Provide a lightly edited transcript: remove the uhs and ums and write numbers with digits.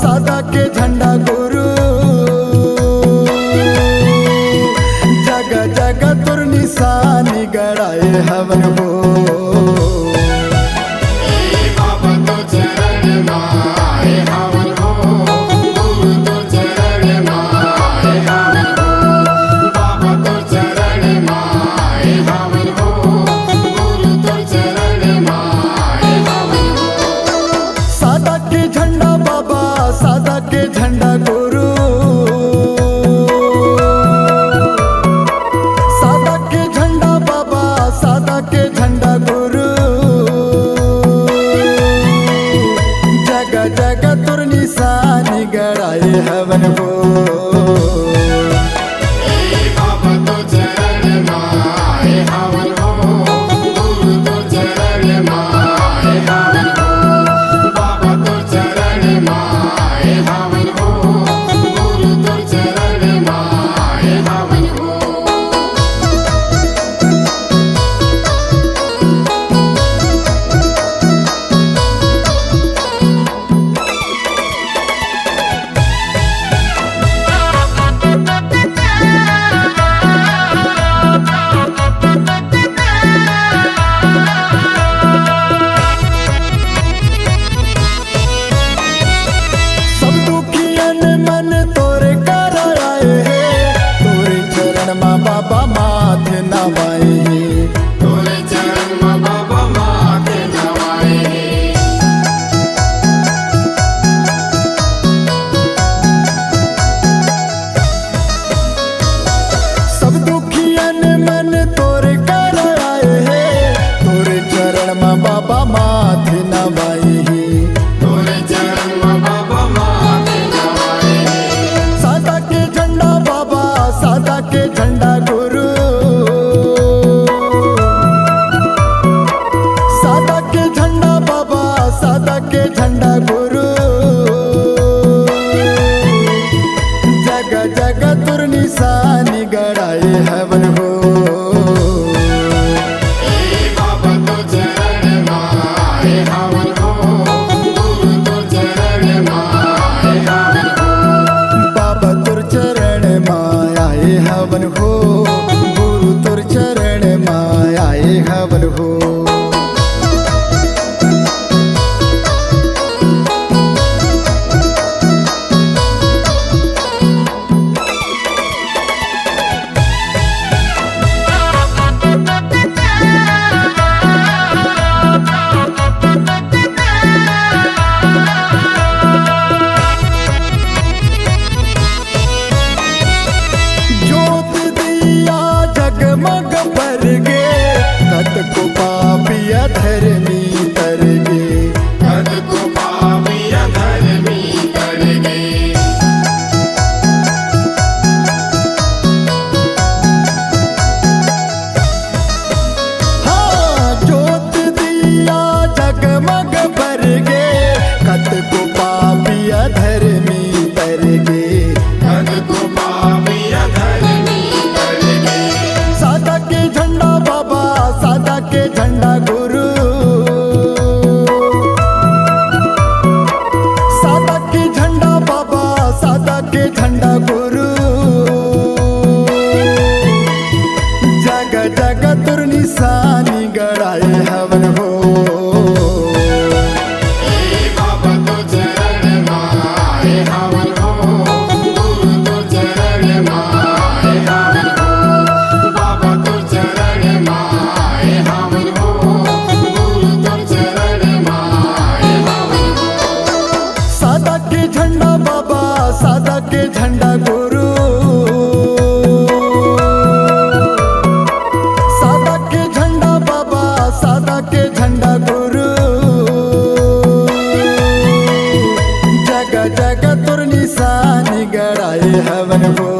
सादा के झंडा गुरु, जगह जगह तुर निशानी गड़ाए हवन हो। सादा के झंडा बाबा, सादा के झंडा गुरु, सादा के झंडा बाबा, सादा के झंडा गुरु, जगह जगह तुर निशानी गड़ाए हवन हो। बाबा माथे नवाए, तोरे चरण में बाबा माथे नवाए। सब दुखियन मन तोरे कर आए हैं, तोरे चरण में बाबा माथे नवाए। तोरे चरण में बाबा माथे नवाए। सादा के झंडा बाबा, सादा के झंडा गुरु, सादा के झंडा बाबा, सादा के झंडा गुरु, जगह जगह तुर निशानी गड़ाए हवन हो। बाबा तो चरण माए हवन हो, गुरु तो चरण माए हवन हो। बाबा तुर चरण माए हवन हो, गुरु तुर चरण माए हवन हो। जगमग भर गे कत को पापिया धर्मी तर गे, कद को पापिया धर्मी तर गे। हाँ ज्योत दिया जगमग भर गे कत को पापिया धर्मी तर गे, कद को पापिया धर्मी तर गे। सादा के झंडा बाबा, सादा के झंडा गुरु, सादा के झंडा बाबा, सादा के झंडा गुरु, जगह जगह तुर निशानी गड़ाए हवन हो। बाबा तो चरण माए हवन हो, गुरु तो चरण माए हवन हो। बाबा तो चरण माए हवन हो, गुरु तो चरण माए हवन हो। सादा के झंडा बाबा, सादा के झंडा गुरु, सादा के झंडा बाबा, सादा के झंडा गुरु, जगह जगह तुर निशानी गड़ाए हवन हो।